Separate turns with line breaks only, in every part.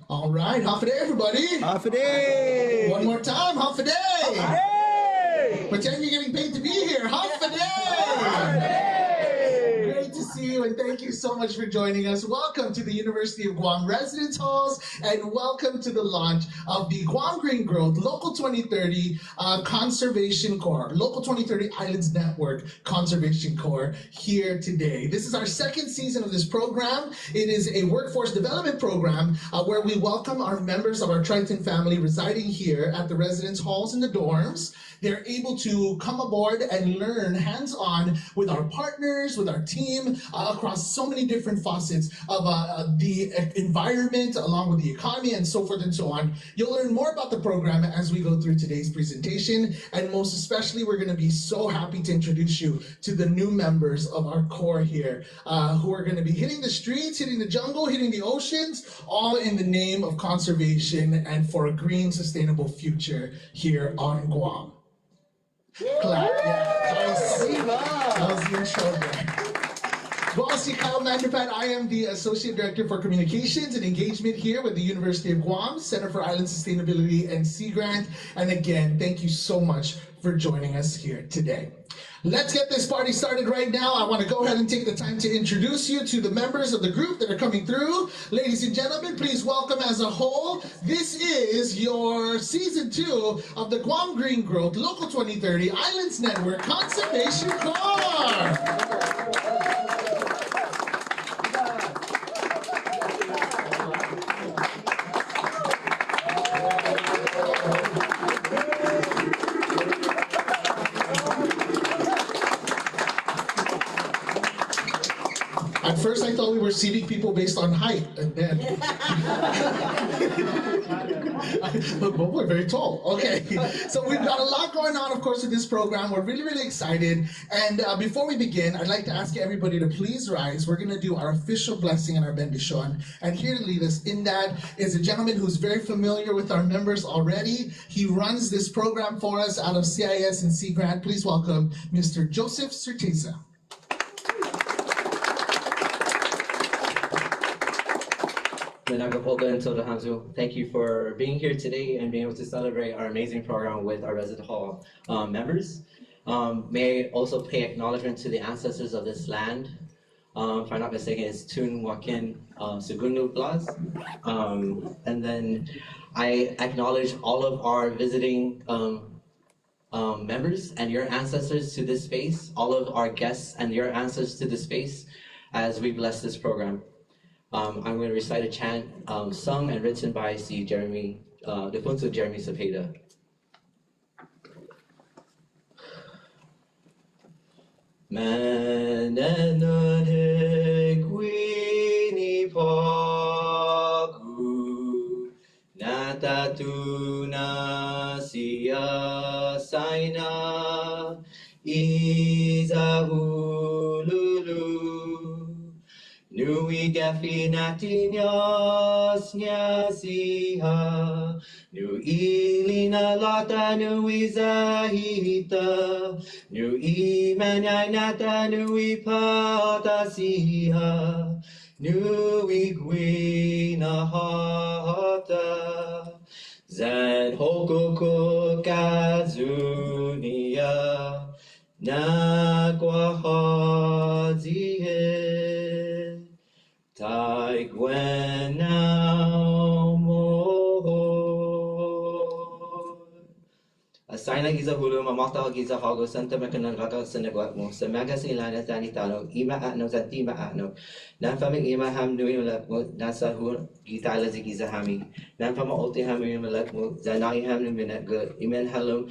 All right, half a day, everybody.
Half a day.
One more time, half a day.
Half a day.
Pretend you're getting paid to be here. Half a day.
Half a day.
Great to see you, and thank you so much for joining us. Welcome to the University of Guam Residence Halls, and welcome to the launch of the Guam Green Growth Local 2030 Conservation Corps, Local 2030 Islands Network Conservation Corps here today. This is our second season of this program. It is a workforce development program where we welcome our members of our Triton family residing here at the residence halls and the dorms. They're able to come aboard and learn hands-on with our partners, with our team, across so many different facets of the environment, along with the economy, and so forth and so on. You'll learn more about the program as we go through today's presentation, and most especially, we're going to be so happy to introduce you to the new members of our core here, who are going to be hitting the streets, hitting the jungle, hitting the oceans, all in the name of conservation and for a green, sustainable future here on Guam. Clap. Yeah, that was the intro there. Well, see, Kyle Mandrapat. I am the Associate Director for Communications and Engagement here with the University of Guam, Center for Island Sustainability and Sea Grant. And again, thank you so much for joining us here today. Let's get this party started right now. I want to go ahead and take the time to introduce you to the members of the group that are coming through. Ladies and gentlemen, please welcome as a whole. This is your Season 2 of the Guam Green Growth Local 2030 Islands Network Conservation Corps. At first, I thought we were seating people based on height, and then but we're very tall. Okay, so we've got a lot going on, of course, with this program. We're really, really excited. And before we begin, I'd like to ask everybody to please rise. We're going to do our official blessing and our bendition. And here to lead us in that is a gentleman who's very familiar with our members already. He runs this program for us out of CIS and Sea Grant. Please welcome Mr. Joseph Certeza.
Thank you for being here today and being able to celebrate our amazing program with our resident hall members. May I also pay acknowledgement to the ancestors of this land. If I'm not mistaken, it's Tun Wakin Sugundu Blas. And then I acknowledge all of our visiting members and your ancestors to this space, all of our guests and your ancestors to this space as we bless this program. I'm going to recite a chant sung and written by Jeremy Cepeda. Mananane kwini pagu natatuna siya saina izahululu. Nui gafi natinyas nyasiha, nui lina lata nui zahita, nui manyai nata nui patasiha, nui gwina hata, zan hokoko kazunia, nakwa hazihe. Tai Gwen now more. Asina giza hulu mamata giza hago santa mekanan raka senegwat mo semaga silana sanitano ima atno santima atno nan faming ima ham nui malak mo nasa hu gitala giza hami nan fama ulti ham nui malak mo zanai ham nui minat good imen halum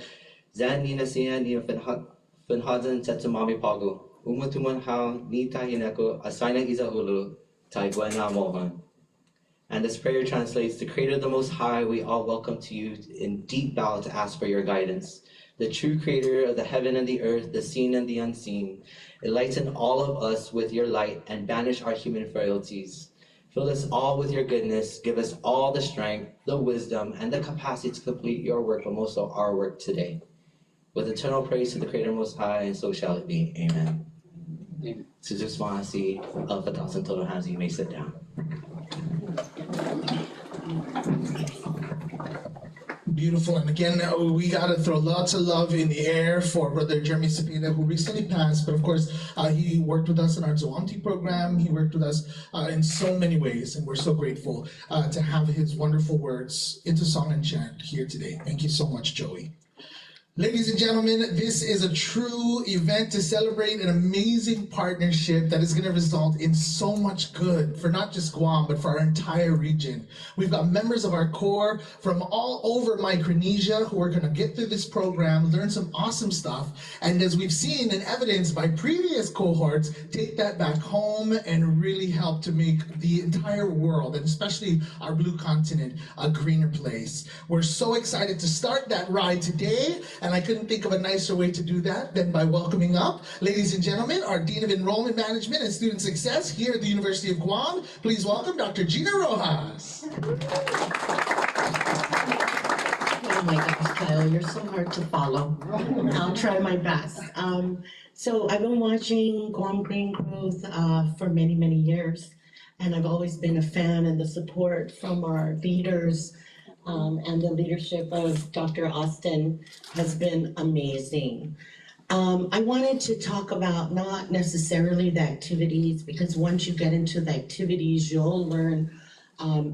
zan nina siya ni finhadan tetamami pago umutuman how nita hinako asina giza hulu. And this prayer translates to Creator of the Most High, we all welcome to you in deep bow to ask for your guidance. The true Creator of the heaven and the earth, the seen and the unseen, enlighten all of us with your light and banish our human frailties. Fill us all with your goodness, give us all the strength, the wisdom, and the capacity to complete your work, but most of our work today. With eternal praise to the Creator Most High, and so shall it be. Amen. So just want to see of 1,000 total hands, you may sit down.
Beautiful. And again, we got to throw lots of love in the air for Brother Jeremy Cepeda, who recently passed. But of course, he worked with us in our Zoamti program. He worked with us in so many ways. And we're so grateful to have his wonderful words into song and chant here today. Thank you so much, Joey. Ladies and gentlemen, this is a true event to celebrate an amazing partnership that is going to result in so much good for not just Guam, but for our entire region. We've got members of our core from all over Micronesia who are going to get through this program, learn some awesome stuff, and as we've seen and evidenced by previous cohorts, take that back home and really help to make the entire world, and especially our blue continent, a greener place. We're so excited to start that ride today. And I couldn't think of a nicer way to do that than by welcoming up, ladies and gentlemen, our Dean of Enrollment Management and Student Success here at the University of Guam. Please welcome Dr. Gina Rojas.
Oh my gosh, Kyle, you're so hard to follow. I'll try my best. So I've been watching Guam Green Growth for many, many years. And I've always been a fan, and the support from our leaders and the leadership of Dr. Austin has been amazing. I wanted to talk about not necessarily the activities, because once you get into the activities, you'll learn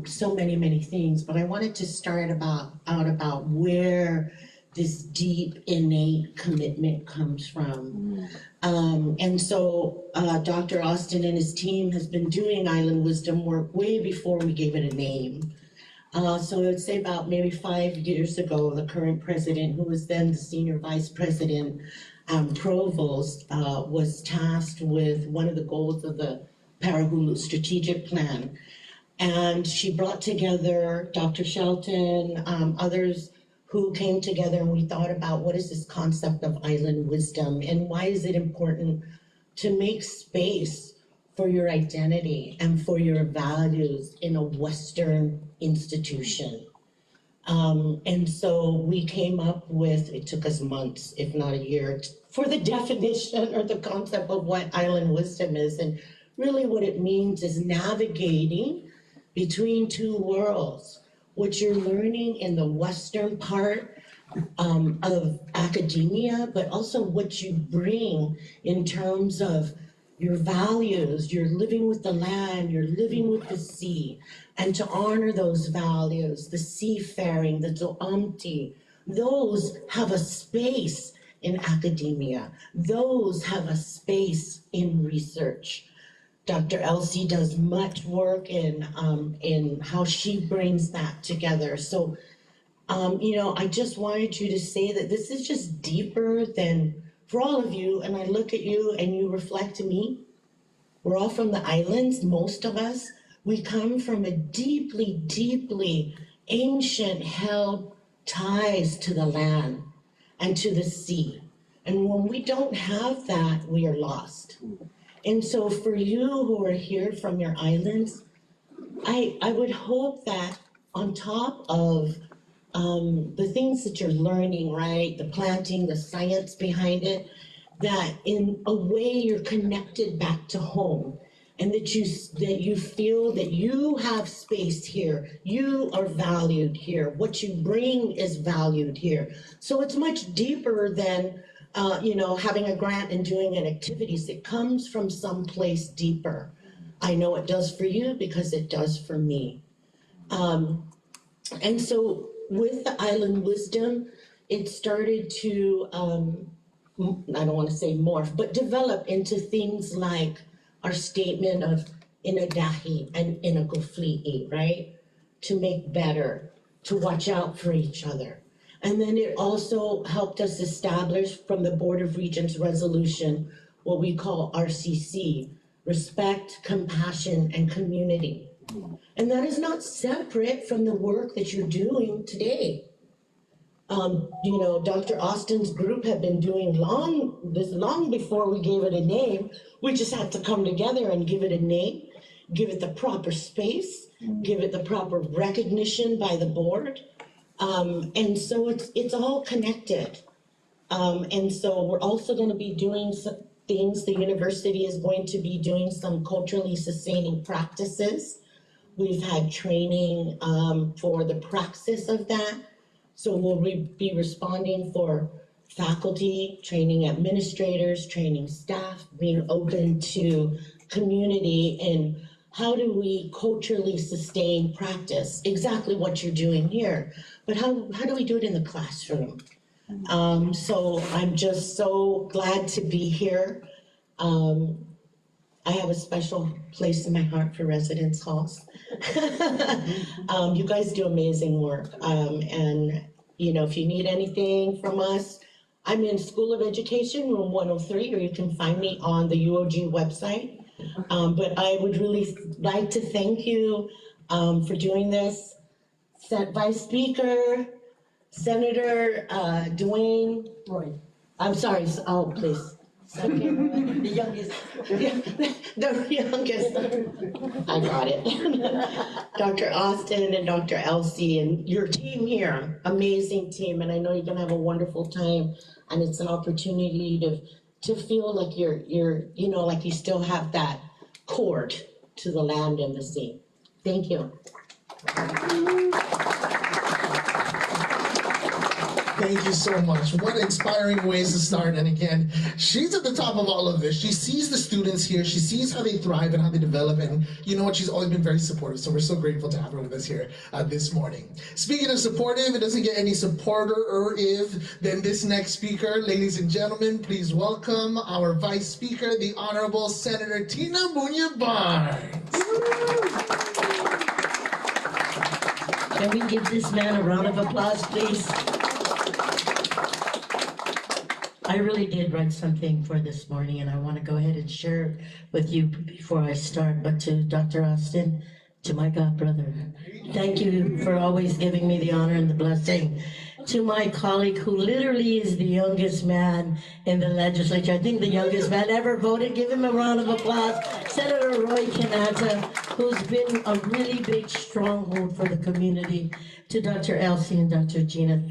so many, many things. But I wanted to start out about where this deep, innate commitment comes from. And so Dr. Austin and his team has been doing Island Wisdom work way before we gave it a name. So I would say about maybe 5 years ago, the current president, who was then the senior vice president, provost, was tasked with one of the goals of the Parahulu strategic plan. And she brought together Dr. Shelton, others who came together, and we thought about what is this concept of island wisdom and why is it important to make space for your identity and for your values in a Western institution. And so we came up with, it took us months, if not a year, for the definition or the concept of what island wisdom is. And really what it means is navigating between two worlds, what you're learning in the Western part of academia, but also what you bring in terms of your values. You're living with the land, you're living with the sea, and to honor those values, the seafaring, the Zoamti, those have a space in academia. Those have a space in research. Dr. Elsie does much work in how she brings that together. So, I just wanted you to say that this is just deeper than, for all of you, and I look at you and you reflect me. We're all from the islands, most of us. We come from a deeply, deeply ancient held ties to the land and to the sea. And when we don't have that, we are lost. And so for you who are here from your islands, I would hope that on top of the things that you're learning, right? The planting, the science behind it, that in a way you're connected back to home, and that you feel that you have space here, you are valued here, what you bring is valued here. So it's much deeper than having a grant and doing an activities. It comes from someplace deeper. I know it does for you because it does for me. And so with the Island Wisdom, it started to, I don't want to say morph, but develop into things like our statement of inadahi and inagofli'i, right? To make better, to watch out for each other. And then it also helped us establish from the Board of Regents resolution, what we call RCC, respect, compassion, and community. And that is not separate from the work that you're doing today. Dr. Austin's group had been doing long before we gave it a name. We just had to come together and give it a name, give it the proper space, give it the proper recognition by the board. And so it's all connected. And so we're also going to be doing some things. The university is going to be doing some culturally sustaining practices We've had training for the praxis of that. So we'll be responding for faculty, training administrators, training staff, being open to community, and how do we culturally sustain practice? Exactly what you're doing here, but how do we do it in the classroom? So I'm just so glad to be here. I have a special place in my heart for residence halls. You guys do amazing work. And, you know, if you need anything from us, I'm in School of Education, room 103, or you can find me on the UOG website. But I would really like to thank you for doing this. Vice Speaker, Senator Dwayne. Roy. I'm sorry, oh, please. The youngest. The youngest. I got it. Dr. Austin and Dr. Elsie and your team here, amazing team, and I know you're gonna have a wonderful time, and it's an opportunity to feel like you're you know, like you still have that cord to the land and the sea. Thank you.
Thank you so much. What inspiring ways to start. And again, she's at the top of all of this. She sees the students here. She sees how they thrive and how they develop. And you know what? She's always been very supportive. So we're so grateful to have her with us here this morning. Speaking of supportive, it doesn't get any supporter-if than this next speaker. Ladies and gentlemen, please welcome our Vice Speaker, the Honorable Senator Tina Muñoz Barnes.
Can we give this man a round of applause, please? I really did write something for this morning, and I want to go ahead and share it with you before I start. But to Dr. Austin, to my God brother, thank you for always giving me the honor and the blessing. To my colleague who literally is the youngest man in the legislature, I think the youngest man ever voted, give him a round of applause. Senator Roy Canata, who's been a really big stronghold for the community. To Dr. Elsie and Dr. Gina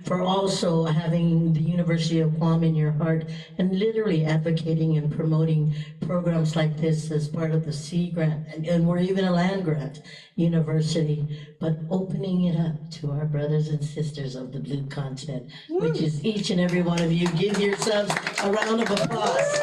for also having the University of Guam in your heart and literally advocating and promoting programs like this as part of the Sea Grant, and we're even a land grant university, but opening it up to our brothers and sisters of the Blue Continent, which is each and every one of you. Give yourselves a round of applause.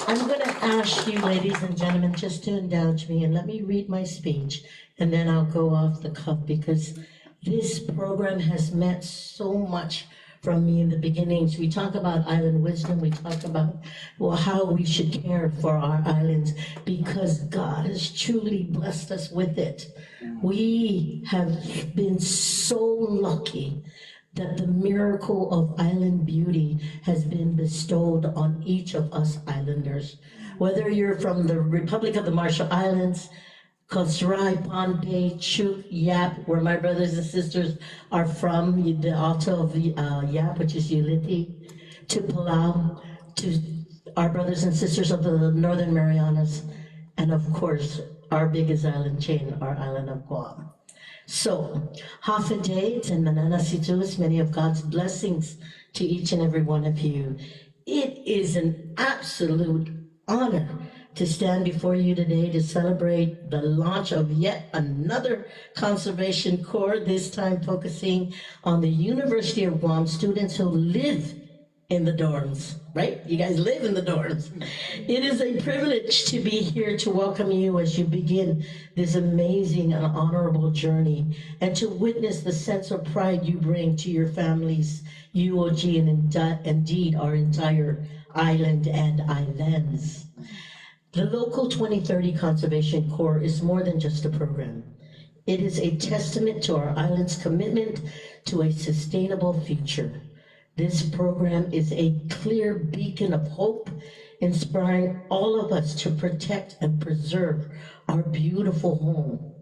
I'm going to ask you, ladies and gentlemen, just to indulge me and let me read my speech, and then I'll go off the cuff, because this program has meant so much from me in the beginnings. We talk about island wisdom. We talk about, well, how we should care for our islands, because God has truly blessed us with it. We have been so lucky that the miracle of island beauty has been bestowed on each of us islanders. Whether you're from the Republic of the Marshall Islands, Costa Rica, Pohnpei, Chuk, Yap, where my brothers and sisters are from, the Alto of Yap, which is Ulithi, to Palau, to our brothers and sisters of the Northern Marianas, and of course, our biggest island chain, our island of Guam. So, Hafadet and Manana Situas, many of God's blessings to each and every one of you. It is an absolute honor to stand before you today to celebrate the launch of yet another conservation corps, this time focusing on the University of Guam students who live in the dorms, right? You guys live in the dorms. It is a privilege to be here to welcome you as you begin this amazing and honorable journey, and to witness the sense of pride you bring to your families, UOG, and indeed our entire island and islands. The Local 2030 Conservation Corps is more than just a program. It is a testament to our island's commitment to a sustainable future. This program is a clear beacon of hope, inspiring all of us to protect and preserve our beautiful home.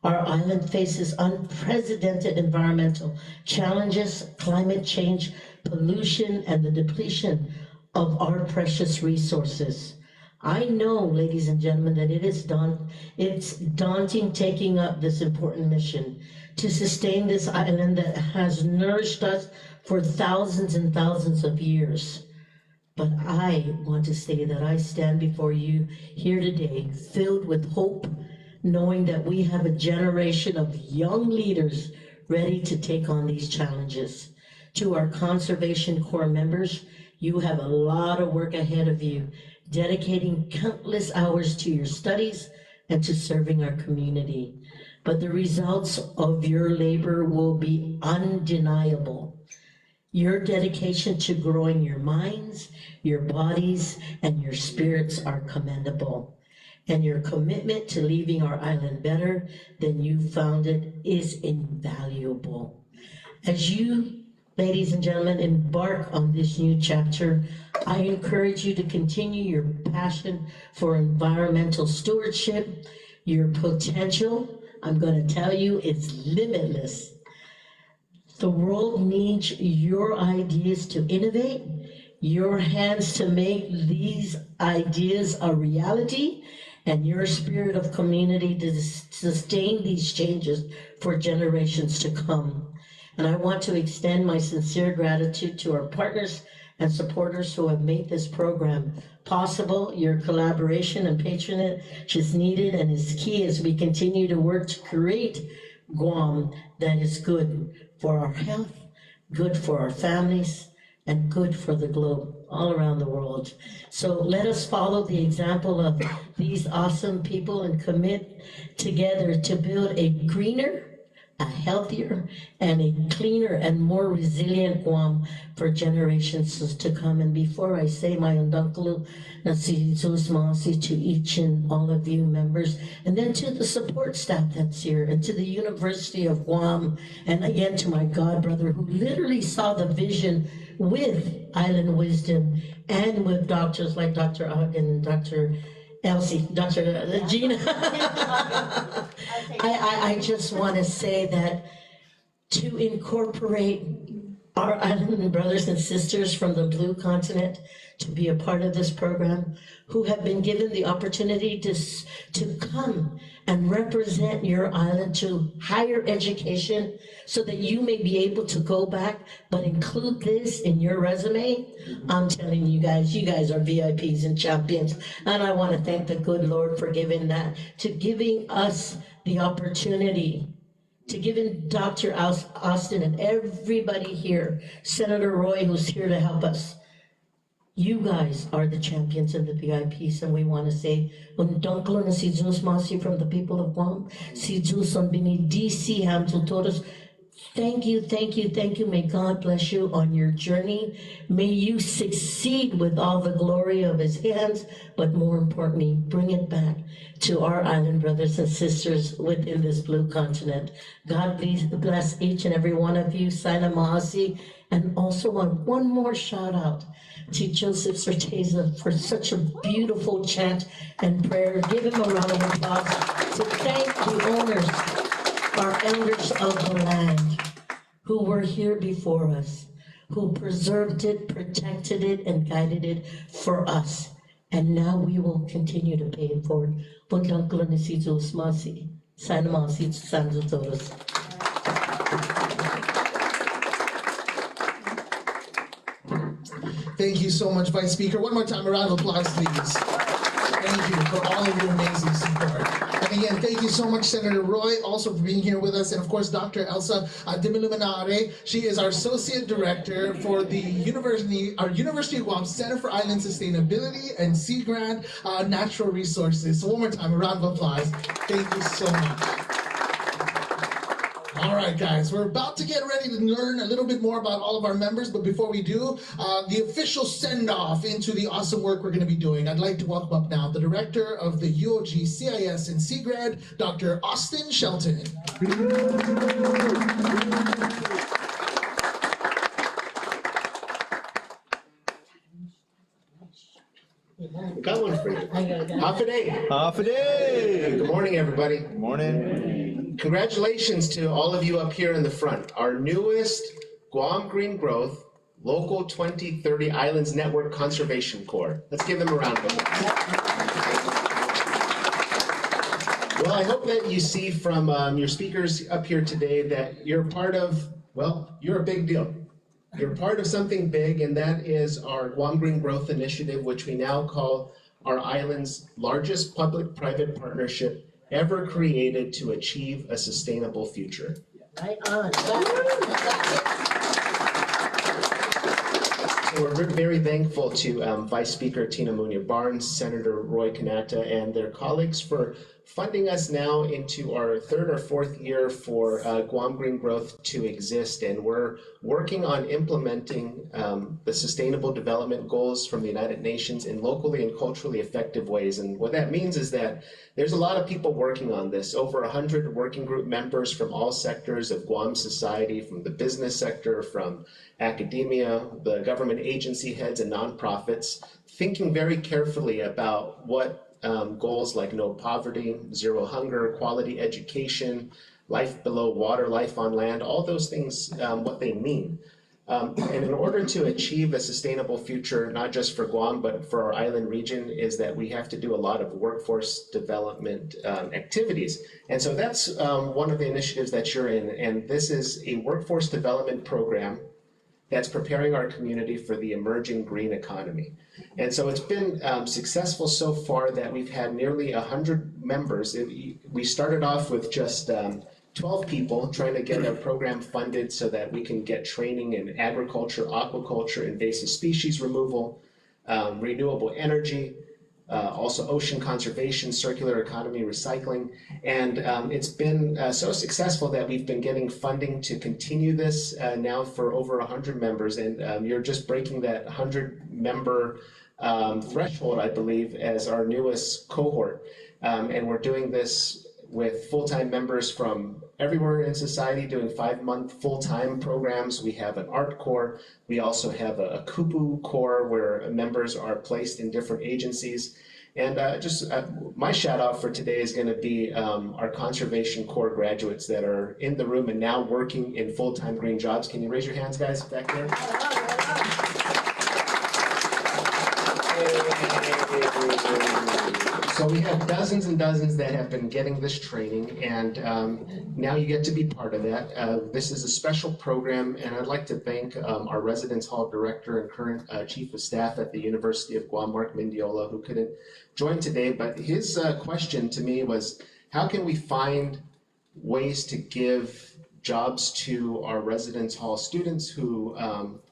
Our island faces unprecedented environmental challenges, climate change, pollution, and the depletion of our precious resources. I know, ladies and gentlemen, that it's daunting taking up this important mission to sustain this island that has nourished us for thousands and thousands of years. But I want to say that I stand before you here today filled with hope, knowing that we have a generation of young leaders ready to take on these challenges. To our Conservation Corps members, you have a lot of work ahead of you, dedicating countless hours to your studies and to serving our community. But the results of your labor will be undeniable. Your dedication to growing your minds, your bodies, and your spirits are commendable. And your commitment to leaving our island better than you found it is invaluable. As you, ladies and gentlemen, embark on this new chapter, I encourage you to continue your passion for environmental stewardship. Your potential, I'm going to tell you, is limitless. The world needs your ideas to innovate, your hands to make these ideas a reality, and your spirit of community to sustain these changes for generations to come. And I want to extend my sincere gratitude to our partners and supporters who have made this program possible. Your collaboration and patronage is needed and is key as we continue to work to create Guam that is good for our health, good for our families, and good for the globe all around the world. So let us follow the example of these awesome people and commit together to build a greener, a healthier, and a cleaner and more resilient Guam for generations to come. And before I say my undankulu nasi to each and all of you members, and then to the support staff that's here, and to the University of Guam, and again to my god brother who literally saw the vision with Island Wisdom and with doctors like Dr. Ogden and Dr. Elsie, Dr. Gina. I just want to say that to incorporate our island brothers and sisters from the Blue Continent to be a part of this program, who have been given the opportunity to come and represent your island to higher education so that you may be able to go back, but include this in your resume. I'm telling you guys are VIPs and champions. And I want to thank the good Lord for giving that, to giving us the opportunity, to giving Dr. Austin and everybody here, Senator Roy, who's here to help us. You guys are the champions and the VIPs, and we want to say, Undanklo na si Diyos Masi from the people of Guam, si Diyos on bini DC Hamtul Todos. Thank you, thank you, thank you. May God bless you on your journey. May you succeed with all the glory of his hands, but more importantly, bring it back to our island brothers and sisters within this Blue Continent. God bless each and every one of you. Sana Mahasi. And also one more shout out to Joseph Certeza for such a beautiful chant and prayer. Give him a round of applause to thank the owners, our elders of the land, who were here before us, who preserved it, protected it, and guided it for us. And now we will continue to pay it forward.
Thank you so much, Vice Speaker. One more time, a round of applause, please. Thank you for all of your amazing support. And again, thank you so much, Senator Roy, also for being here with us. And of course, Dr. Elsa Dimiluminare. She is our Associate Director for the University of Guam Center for Island Sustainability and Sea Grant Natural Resources. So one more time, a round of applause. Thank you so much. All right, guys, we're about to get ready to learn a little bit more about all of our members, but before we do, the official send-off into the awesome work we're going to be doing, I'd like to welcome up now the Director of the UOG CIS and Sea Grant, Dr. Austin Shelton.
Got one for you. Half a day.
Half a day.
Good morning, everybody.
Good morning.
Congratulations to all of you up here in the front. Our newest Guam Green Growth Local 2030 Islands Network Conservation Corps. Let's give them a round of applause. Well, I hope that you see from your speakers up here today that you're part of, well, you're a big deal. You're part of something big, and that is our Guam Green Growth Initiative, which we now call our island's largest public-private partnership ever created to achieve a sustainable future.
Right on.
So we're very thankful to Vice Speaker Tina Munia Barnes, Senator Roy Kanata, and their colleagues for funding us now into our third or fourth year for Guam Green Growth to exist. And we're working on implementing the Sustainable Development Goals from the United Nations in locally and culturally effective ways. And what that means is that there's a lot of people working on this, over 100 working group members from all sectors of Guam society, from the business sector, from academia, the government agency heads and nonprofits, thinking very carefully about what goals like no poverty, zero hunger, quality education, life below water, life on land, all those things, what they mean. And in order to achieve a sustainable future, not just for Guam, but for our island region, is that we have to do a lot of workforce development activities. And so that's one of the initiatives that you're in. And this is a workforce development program that's preparing our community for the emerging green economy. And so it's been successful so far that we've had nearly 100 members. We started off with just 12 people trying to get a program funded so that we can get training in agriculture, aquaculture, invasive species removal, renewable energy, also ocean conservation, circular economy, recycling. And it's been so successful that we've been getting funding to continue this now for over 100 members. And you're just breaking that 100 member threshold, I believe, as our newest cohort. And we're doing this with full-time members from everywhere in society doing 5-month full-time programs. We have an art core. We also have a kupu core where members are placed in different agencies. And my shout out for today is going to be our conservation core graduates that are in the room and now working in full-time green jobs. Can you raise your hands, guys, back there? So we have dozens and dozens that have been getting this training, and now you get to be part of that. This is a special program, and I'd like to thank our Residence Hall Director and current Chief of Staff at the University of Guam, Mark Mendiola, who couldn't join today, but his question to me was, how can we find ways to give jobs to our Residence Hall students who,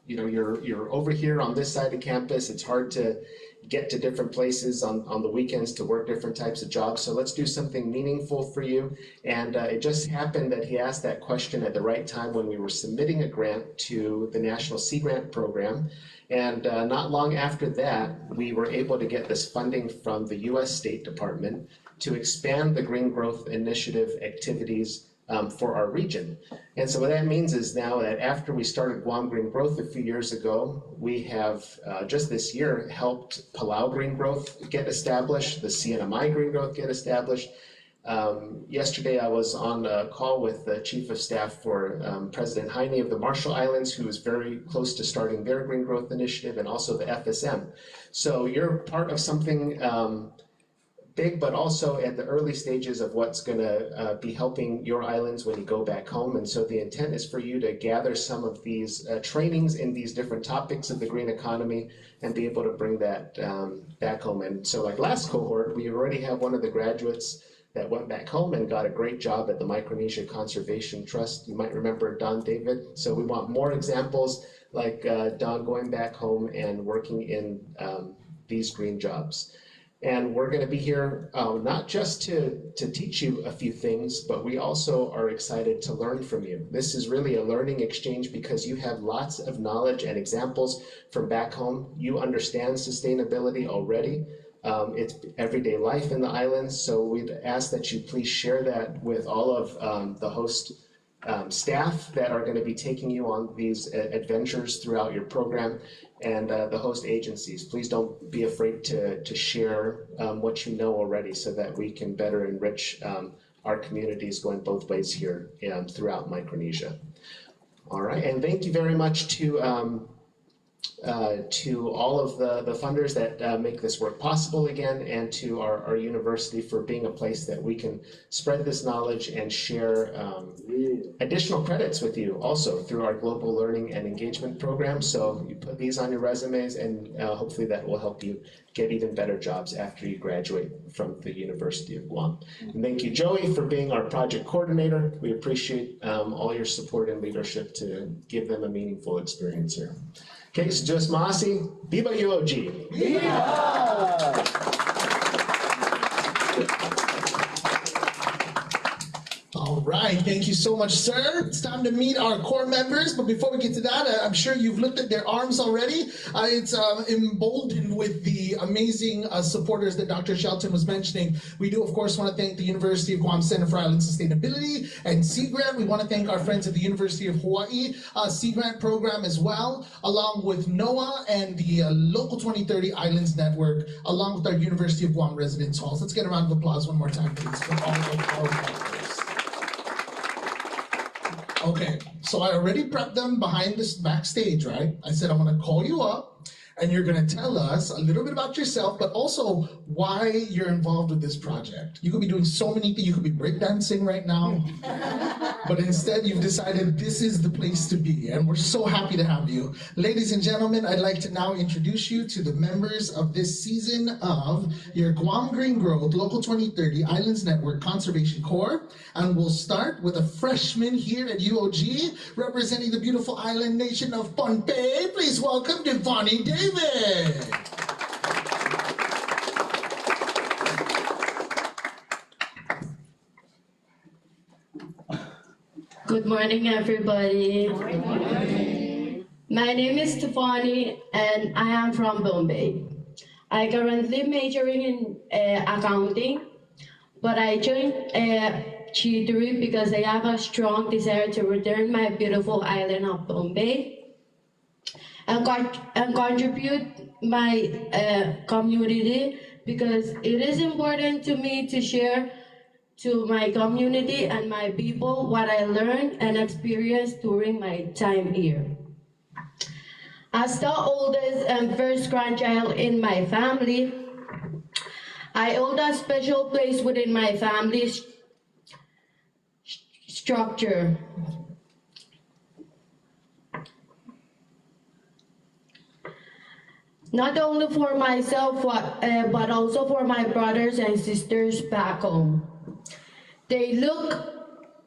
you're over here on this side of campus, it's hard to get to different places on the weekends to work different types of jobs. So let's do something meaningful for you. And it just happened that he asked that question at the right time when we were submitting a grant to the National Sea Grant Program. And not long after that, we were able to get this funding from the US State Department to expand the Green Growth Initiative activities for our region. And so what that means is now that after we started Guam Green Growth a few years ago, we have just this year helped Palau Green Growth get established, the CNMI Green Growth get established. Yesterday I was on a call with the Chief of Staff for President Heine of the Marshall Islands, who is very close to starting their Green Growth Initiative, and also the FSM. So you're part of something big, but also at the early stages of what's going to be helping your islands when you go back home. And so the intent is for you to gather some of these trainings in these different topics of the green economy and be able to bring that back home. And so like last cohort, we already have one of the graduates that went back home and got a great job at the Micronesia Conservation Trust. You might remember Don David. So we want more examples like Don going back home and working in these green jobs. And we're going to be here not just to teach you a few things, but we also are excited to learn from you. This is really a learning exchange because you have lots of knowledge and examples from back home. You understand sustainability already. It's everyday life in the islands. So we'd ask that you please share that with all of the host staff that are going to be taking you on these adventures throughout your program, and the host agencies. Please don't be afraid to share what you know already so that we can better enrich our communities going both ways here throughout Micronesia. All right, and thank you very much to to all of the funders that make this work possible again, and to our university for being a place that we can spread this knowledge and share additional credits with you also through our global learning and engagement program. So you put these on your resumes, and hopefully that will help you get even better jobs after you graduate from the University of Guam. And thank you, Joey, for being our project coordinator. We appreciate all your support and leadership to give them a meaningful experience here. Okay, so Just Masi, Viva UOG.
All right, thank you so much, sir. It's time to meet our core members, but before we get to that, I'm sure you've looked at their arms already. It's emboldened with the amazing supporters that Dr. Shelton was mentioning. We do, of course, want to thank the University of Guam Center for Island Sustainability and Sea Grant. We want to thank our friends at the University of Hawaii Sea Grant program as well, along with NOAA and the Local 2030 Islands Network, along with our University of Guam residence halls. Let's get a round of applause one more time, please, for all of our partners. Okay, so I already prepped them behind this backstage, right? I said, I'm gonna call you up and you're gonna tell us a little bit about yourself, but also why you're involved with this project. You could be doing so many things. You could be breakdancing right now, but instead you've decided this is the place to be, and we're so happy to have you. Ladies and gentlemen, I'd like to now introduce you to the members of this season of your Guam Green Growth Local 2030 Islands Network Conservation Corps, and we'll start with a freshman here at UOG, representing the beautiful island nation of Pohnpei. Please welcome Devani David.
Good morning, everybody. Good morning. My name is Tiffany, and I am from Bombay. I currently majoring in accounting, but I joined tutoring because I have a strong desire to return my beautiful island of Bombay and contribute my community, because it is important to me to share to my community and my people what I learned and experienced during my time here. As the oldest and first grandchild in my family, I hold a special place within my family's structure. Not only for myself, but also for my brothers and sisters back home. They look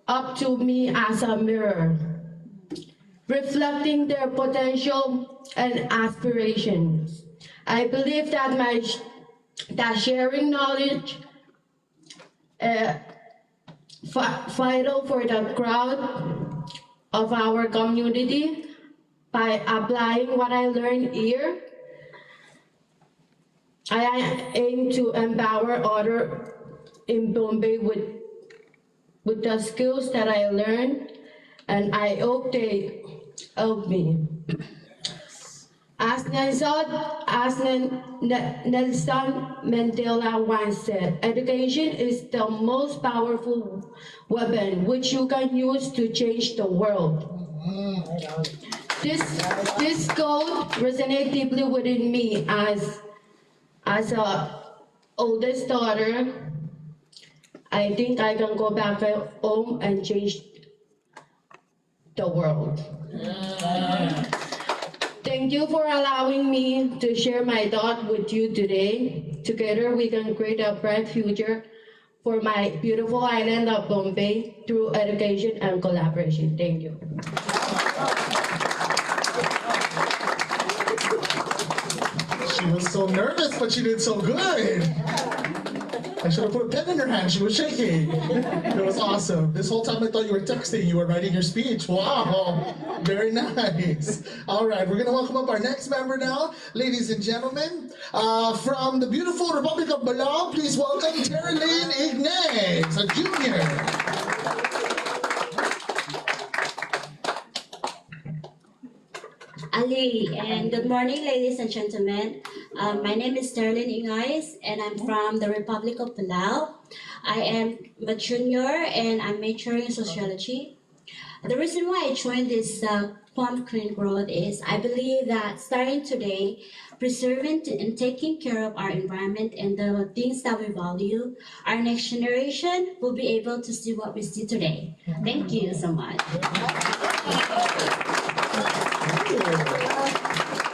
up to me as a mirror, reflecting their potential and aspirations. I believe that sharing knowledge vital for the growth of our community. By applying what I learned here, I aim to empower others in Bombay with the skills that I learned, and I hope they help me. As Nelson Mandela once said, education is the most powerful weapon which you can use to change the world. This quote resonates deeply within me as a oldest daughter. I think I can go back home and change the world. Thank you for allowing me to share my thought with you today. Together we can create a bright future for my beautiful island of Bombay through education and collaboration. Thank you.
She was so nervous, but she did so good. I should have put a pen in her hand. She was shaking. It was awesome. This whole time I thought you were texting. You were writing your speech. Wow. Very nice. All right, we're going to welcome up our next member now. Ladies and gentlemen, from the beautiful Republic of Palau, please welcome Terilyn Ignace, a junior.
Ali, and good morning, ladies and gentlemen. My name is Sterling Ingais, and I'm from the Republic of Palau. I am a junior, and I'm majoring in sociology. The reason why I joined this Guam Green Growth is I believe that starting today, preserving and taking care of our environment and the things that we value, our next generation will be able to see what we see today. Thank you so much.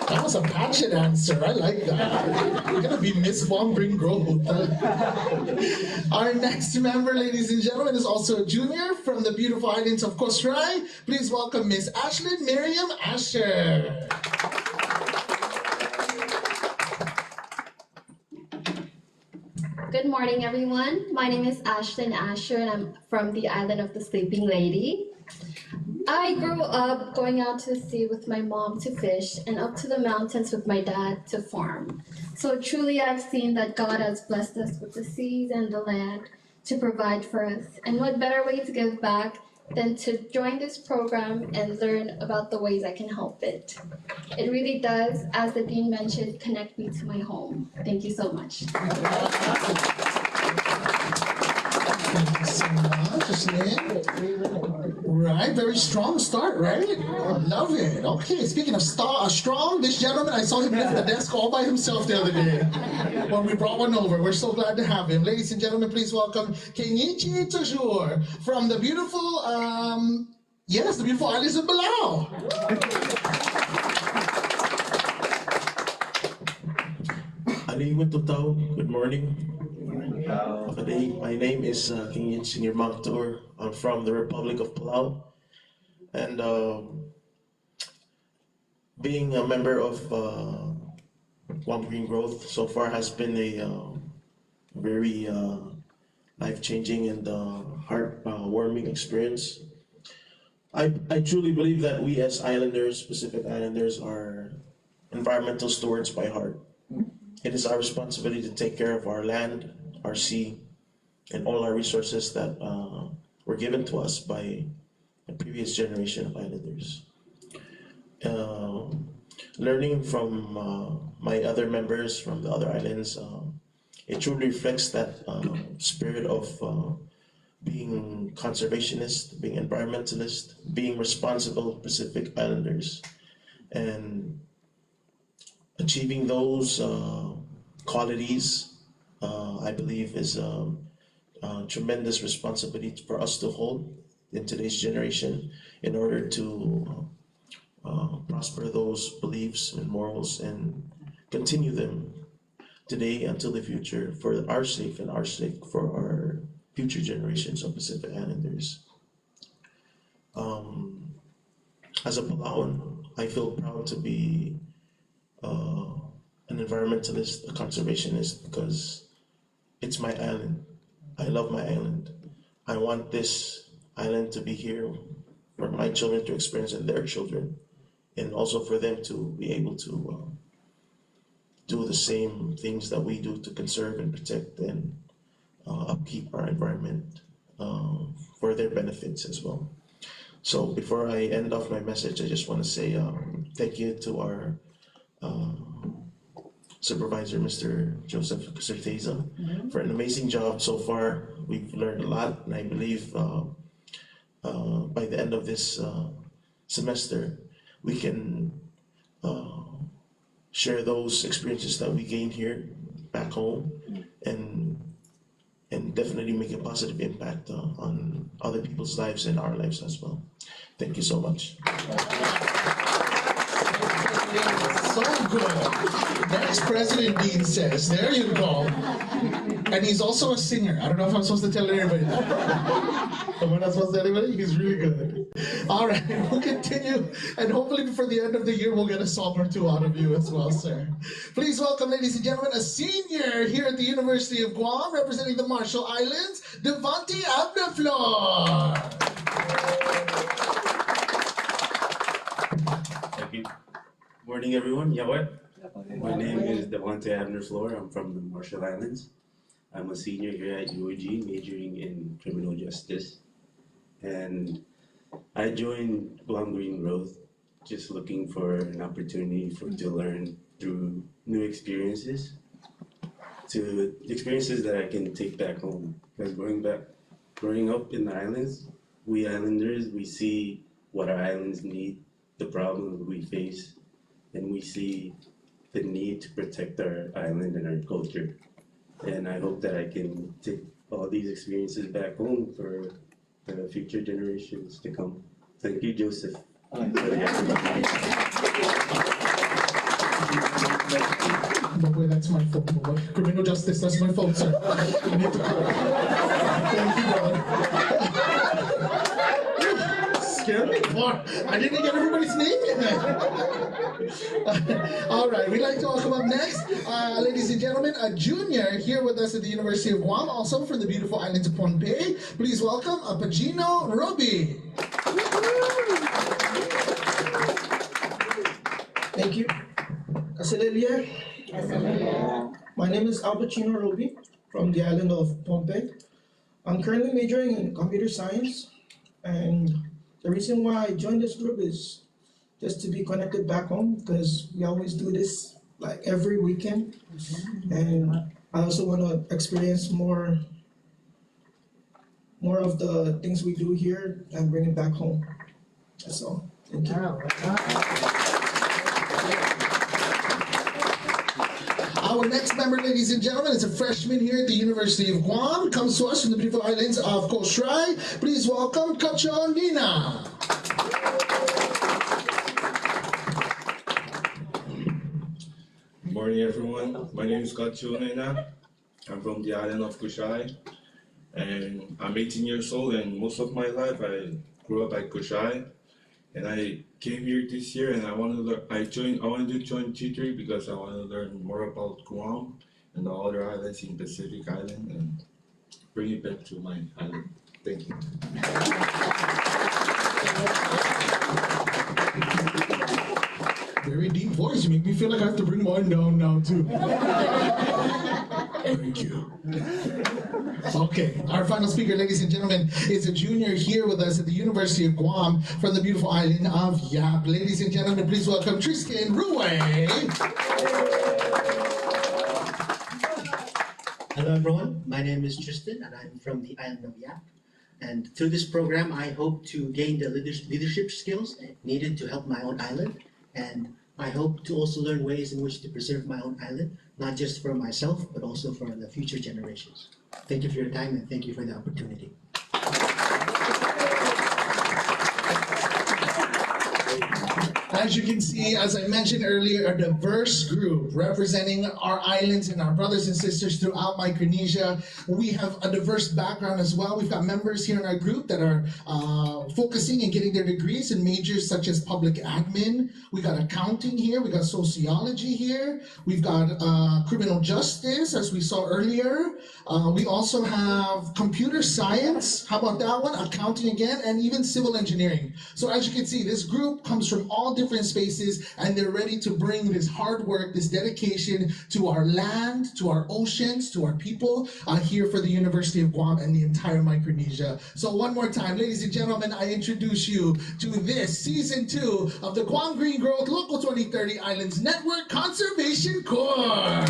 That was a passionate answer. I like that. You're gonna be Miss Guam Green Growth. Our next member, ladies and gentlemen, is also a junior from the beautiful islands of Kosrae. Please welcome Miss Ashlyn Miriam Asher.
Good morning, everyone. My name is Ashlyn Asher, and I'm from the island of the Sleeping Lady. I grew up going out to the sea with my mom to fish and up to the mountains with my dad to farm. So truly I've seen that God has blessed us with the seas and the land to provide for us. And what better way to give back than to join this program and learn about the ways I can help it. It really does, as the Dean mentioned, connect me to my home. Thank you so much.
Thank you so much, Ashlyn. Right, very strong start, right? Love it. Okay, speaking of strong, this gentleman, I saw him lift the desk all by himself the other day when we brought one over. We're so glad to have him. Ladies and gentlemen, please welcome Keinichi Toujours from the beautiful, the beautiful islands of Balao.
Good morning. My name is Keinichi Toujours. I'm from the Republic of Palau. And being a member of Guam Green Growth so far has been a very life-changing and heart-warming experience. I truly believe that we as islanders, Pacific Islanders, are environmental stewards by heart. It is our responsibility to take care of our land, our sea, and all our resources that were given to us by a previous generation of islanders. Learning from my other members from the other islands, it truly reflects that spirit of being conservationist, being environmentalist, being responsible Pacific Islanders, and achieving those qualities, I believe, is a tremendous responsibility for us to hold in today's generation in order to prosper those beliefs and morals and continue them today until the future for our sake and our sake for our future generations of Pacific Islanders. As a Palauan, I feel proud to be an environmentalist, a conservationist, because it's my island. I love my island. I want this island to be here for my children to experience and their children, and also for them to be able to do the same things that we do to conserve and protect and upkeep our environment for their benefits as well. So before I end off my message, I just want to say thank you to our Supervisor, Mr. Joseph Certeza, for an amazing job so far. We've learned a lot, and I believe by the end of this semester, we can share those experiences that we gained here back home and definitely make a positive impact on other people's lives and our lives as well. Thank you so much.
So good. Next President Dean says, there you go. And he's also a singer. I don't know if I'm supposed to tell anybody that. Am I not supposed to tell anybody? He's really good. All right, we'll continue. And hopefully before the end of the year, we'll get a song or two out of you as well, sir. Please welcome, ladies and gentlemen, a senior here at the University of Guam, representing the Marshall Islands, Devontae Abnaflor.
Thank you. Morning, everyone. Yawet. My name is Devontae Abner-Floor. I'm from the Marshall Islands. I'm a senior here at UOG, majoring in criminal justice. And I joined Guam Green Growth just looking for an opportunity to learn through new experiences, to experiences that I can take back home. Because growing up in the islands, we islanders, we see what our islands need, the problems we face, and we see the need to protect our island and our culture. And I hope that I can take all these experiences back home for the future generations to come. Thank you, Joseph.
But wait, that's my phone. Criminal justice, that's my phone, sir. I need to call. Thank you, brother. Scared me more. I didn't get everybody's name yet. All right, we'd like to welcome up next, ladies and gentlemen, a junior here with us at the University of Guam, also from the beautiful island of Pohnpei. Please welcome Apagino Roby.
Thank you. Kaselelia. My name is Albertino Roby from the island of Pohnpei. I'm currently majoring in computer science, and the reason why I joined this group is just to be connected back home, because we always do this like every weekend, and I also want to experience more of the things we do here and bring it back home. That's all. Thank you.
Our next member, ladies and gentlemen, is a freshman here at the University of Guam. Comes to us from the beautiful islands of Koh Shrai. Please welcome Kacho Nina.
Good morning, everyone. My name is Kacho Nina. I'm from the island of Kushai, and I'm 18 years old. And most of my life, I grew up at Kushai, and I came here this year, and I wanted to learn. I wanted to join G3 because I want to learn more about Guam and the other islands in Pacific Island, and bring it back to my island. Thank you.
Very deep voice. You make me feel like I have to bring mine down now too. Thank you. Okay, our final speaker, ladies and gentlemen, is a junior here with us at the University of Guam from the beautiful island of Yap. Ladies and gentlemen, please welcome Tristan Ruwe.
Hello everyone, my name is Tristan and I'm from the island of Yap. And through this program, I hope to gain the leadership skills needed to help my own island. And I hope to also learn ways in which to preserve my own island, not just for myself, but also for the future generations. Thank you for your time and thank you for the opportunity.
As you can see, as I mentioned earlier, a diverse group representing our islands and our brothers and sisters throughout Micronesia. We have a diverse background as well. We've got members here in our group that are focusing and getting their degrees in majors such as public admin. We got accounting here. We got sociology here. We've got criminal justice, as we saw earlier. We also have computer science. How about that one? Accounting again, and even civil engineering. So as you can see, this group comes from all different spaces, and they're ready to bring this hard work, this dedication to our land, to our oceans, to our people here for the University of Guam and the entire Micronesia. So one more time, ladies and gentlemen, I introduce you to this season 2 of the Guam Green Growth Local 2030 Islands Network Conservation Corps.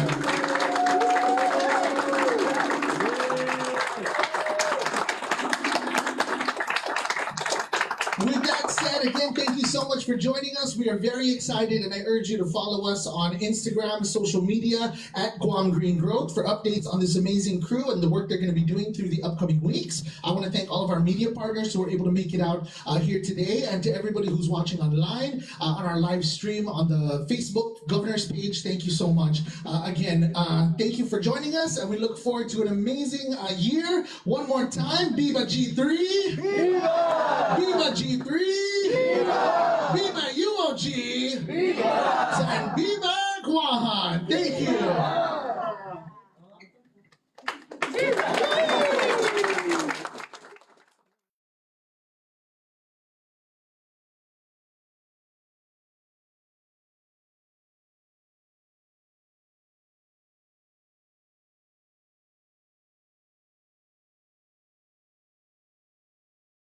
With that said, again, thank you so much for joining us. We are very excited, and I urge you to follow us on Instagram, social media, at Guam Green Growth for updates on this amazing crew and the work they're going to be doing through the upcoming weeks. I want to thank all of our media partners who were able to make it out here today, and to everybody who's watching online on our live stream on the Facebook Governor's page. Thank you so much. Again, thank you for joining us, and we look forward to an amazing year. One more time, Viva G3! Viva!